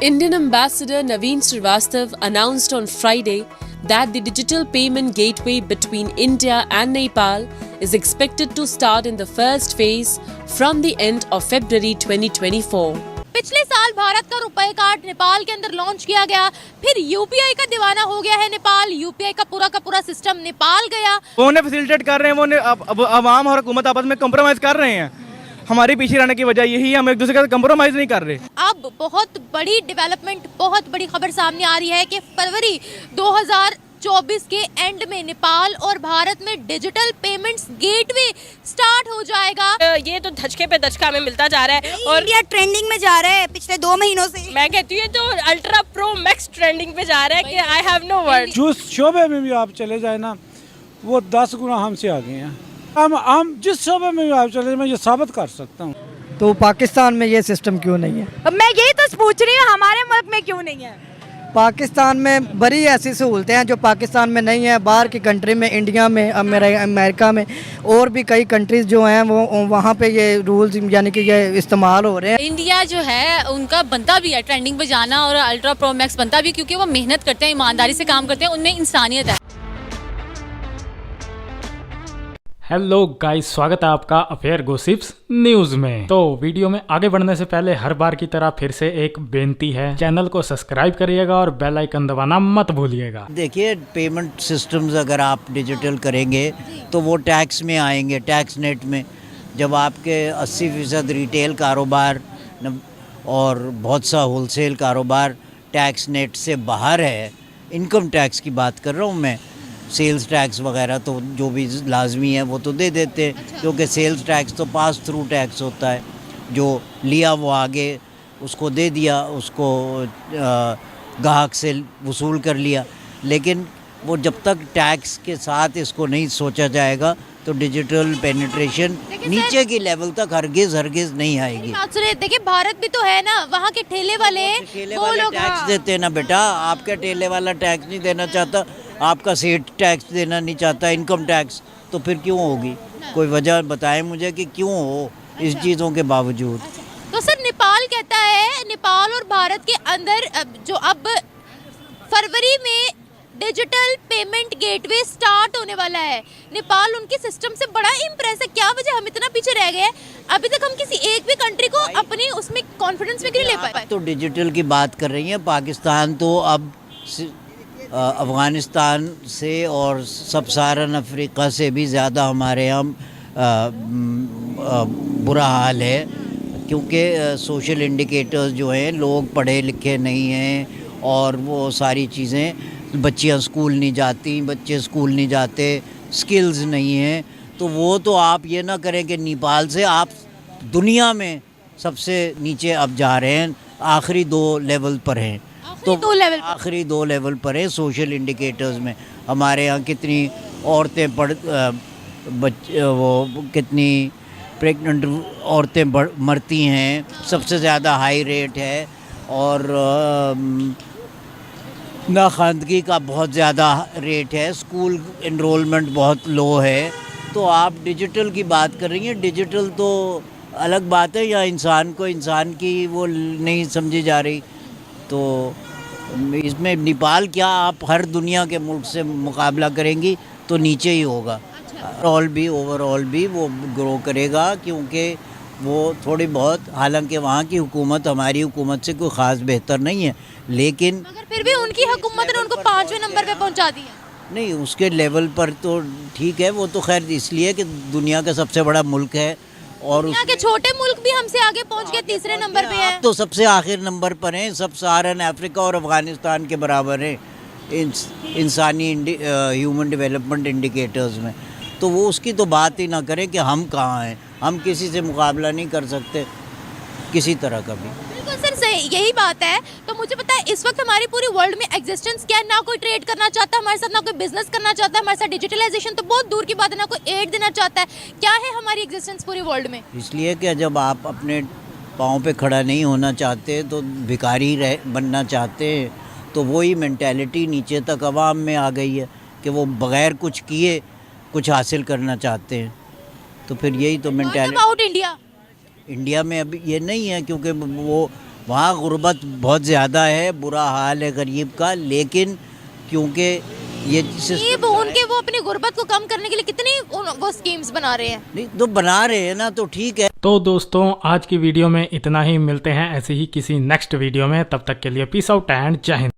Indian Ambassador Naveen Srivastav announced on Friday that the digital payment gateway between India and Nepal is expected to start in the first phase from the end of February 2024. पिछले साल भारत का रुपए card Nepal के अंदर launch किया गया, फिर UPI का दीवाना हो गया है नेपाल। यूपीआई का पूरा सिस्टम नेपाल गया। वो उन्हें फैसिलिटेट कर रहे हैं, वो अब आवाम और हुकूमत आपस में कंप्रोमाइज कर रहे हैं। हमारी पीछे रहने की वजह यही है, हम एक दूसरे का कंप्रोमाइज नहीं कर रहे। अब बहुत बड़ी डेवलपमेंट, बहुत बड़ी खबर सामने आ रही है कि फरवरी 2024 के एंड में नेपाल और भारत में डिजिटल पेमेंट्स गेटवे स्टार्ट हो जाएगा। ये तो धचके पे धचका हमें मिलता जा रहा है और इंडिया ट्रेंडिंग में जा रहा है पिछले 2 महीनों से। मैं कहती हूँ तो अल्ट्रा प्रो मैक्स ट्रेंडिंग पे जा रहा है कि आई हैव नो वर्ड। जिस शोबे में भी आप चले जाए ना, वो 10 गुना हमसे आगे हैं। हम जिस शोबे में भी आप चले जाए, मैं ये साबित कर सकता हूँ। तो पाकिस्तान में ये सिस्टम क्यों नहीं है? मैं यही तो पूछ रही हूँ, हमारे मुल्क में क्यों नहीं है? पाकिस्तान में बड़ी ऐसी सहूलतें हैं जो पाकिस्तान में नहीं है। बाहर की कंट्री में, इंडिया में, अमेरिका में और भी कई कंट्रीज जो हैं वो वहाँ पे ये रूल्स यानी कि ये इस्तेमाल हो रहे हैं। इंडिया जो है उनका बनता भी है ट्रेंडिंग पे जाना और अल्ट्रा प्रो मैक्स बनता भी, क्योंकि वो मेहनत करते हैं, ईमानदारी से काम करते हैं, उनमें इंसानियत है। हेलो गाइस, स्वागत है आपका अफेयर गॉसिप्स न्यूज़ में। तो वीडियो में आगे बढ़ने से पहले हर बार की तरह फिर से एक बेनती है, चैनल को सब्सक्राइब करिएगा और बेल आइकन दबाना मत भूलिएगा। देखिए, पेमेंट सिस्टम्स अगर आप डिजिटल करेंगे तो वो टैक्स में आएंगे, टैक्स नेट में। जब आपके 80% रिटेल कारोबार और बहुत सा होलसेल कारोबार टैक्स नेट से बाहर है, इनकम टैक्स की बात कर रहा हूँ मैं, सेल्स टैक्स वगैरह तो जो भी लाजमी है वो तो दे देते हैं, क्योंकि सेल्स टैक्स तो पास थ्रू टैक्स होता है। जो लिया वो आगे उसको दे दिया, उसको ग्राहक से वसूल कर लिया। लेकिन वो जब तक टैक्स के साथ इसको नहीं सोचा जाएगा तो डिजिटल पेनिट्रेशन नीचे की लेवल तक हरगिज़ नहीं आएगी। देखिए, भारत भी तो है ना, वहाँ के ठेले वाले वो लोग टैक्स देते हैं ना बेटा। आपका ठेले वाला टैक्स नहीं देना चाहता, आपका सेठ टैक्स देना नहीं चाहता, इनकम टैक्स, तो फिर क्यों होगी? कोई वजह बताएं मुझे कि क्यों हो इस चीज़ों के बावजूद। तो सर, नेपाल कहता है, नेपाल और भारत के अंदर जो अब फरवरी में डिजिटल पेमेंट गेटवे स्टार्ट होने वाला है, नेपाल उनके सिस्टम से बड़ा इम्प्रेस है। क्या वजह हम इतना पीछे रह गए? अभी तक हम किसी एक भी कंट्री को अपनी उसमें कॉन्फिडेंस में क्यों ले पाए? तो डिजिटल की बात कर रही हैं, पाकिस्तान तो अब अफ़गानिस्तान से और सब सहारन अफ्रीका से भी ज़्यादा हमारे यहाँ बुरा हाल है, क्योंकि सोशल इंडिकेटर्स जो हैं, लोग पढ़े लिखे नहीं हैं और वो सारी चीज़ें, बच्चियाँ स्कूल नहीं जाती, बच्चे स्कूल नहीं जाते, स्किल्स नहीं हैं। तो वो तो आप ये ना करें कि नेपाल से आप दुनिया में सबसे नीचे अब जा रहे हैं, आखिरी 2 लेवल पर हैं। तो आखिरी 2 लेवल पर है सोशल इंडिकेटर्स में। हमारे यहाँ कितनी औरतें कितनी प्रेग्नेंट औरतें मरती हैं, सबसे ज़्यादा हाई रेट है। और नाखानदगी का बहुत ज़्यादा रेट है, स्कूल एनरोलमेंट बहुत लो है। तो आप डिजिटल की बात कर रही हैं, डिजिटल तो अलग बात है, या इंसान को इंसान की वो नहीं समझी जा रही। तो इसमें नेपाल क्या, आप हर दुनिया के मुल्क से मुकाबला करेंगी तो नीचे ही होगा। ओवरऑल भी वो ग्रो करेगा, क्योंकि वो थोड़ी बहुत, हालांकि वहाँ की हुकूमत हमारी हुकूमत से कोई ख़ास बेहतर नहीं है, लेकिन मगर फिर भी उनकी हुकूमत ने उनको 5वें नंबर पे पहुँचा दिया। नहीं, उसके लेवल पर तो ठीक है। वो तो खैर इसलिए कि दुनिया का सबसे बड़ा मुल्क है और यहाँ के छोटे मुल्क भी हमसे आगे पहुँच के 3रे नंबर पे है। तो सबसे आखिर नंबर पर हैं, सब सहारन अफ्रीका और अफ़गानिस्तान के बराबर हैं इंसानी ह्यूमन डेवलपमेंट इंडिकेटर्स में। तो वो उसकी तो बात ही ना करें कि हम कहाँ हैं। हम किसी से मुकाबला नहीं कर सकते किसी तरह का भी। बिल्कुल सर, सही यही बात है। तो मुझे पता है इस वक्त हमारी पूरी वर्ल्ड में एग्जिस्टेंस क्या है, ना कोई ट्रेड करना चाहता है हमारे साथ, ना कोई बिजनेस करना चाहता है हमारे साथ। डिजिटलाइजेशन तो बहुत दूर की बात है, ना कोई एड देना चाहता है। क्या है हमारी एग्जिस्टेंस पूरी वर्ल्ड में? इसलिए कि जब आप अपने पाँव पे खड़ा नहीं होना चाहते तो भिखारी बनना चाहते हैं, तो वही मेंटालिटी नीचे तक अवाम में आ गई है कि वो बग़ैर कुछ किए कुछ हासिल करना चाहते हैं। तो फिर यही तो मेंटालिटी। अबाउट इंडिया में अभी ये नहीं है, क्योंकि वो वहाँ गुर्बत बहुत ज़्यादा है, बुरा हाल है गरीब का, लेकिन क्योंकि ये वो उनके वो अपनी गुर्बत को कम करने के लिए कितनी वो स्कीम्स बना रहे हैं। नहीं तो बना रहे हैं ना, तो ठीक है। तो दोस्तों आज की वीडियो में इतना ही, मिलते हैं ऐसे ही किसी नेक्स्ट वीडियो में, तब तक के लिए पीस आउट एंड जय हिंद।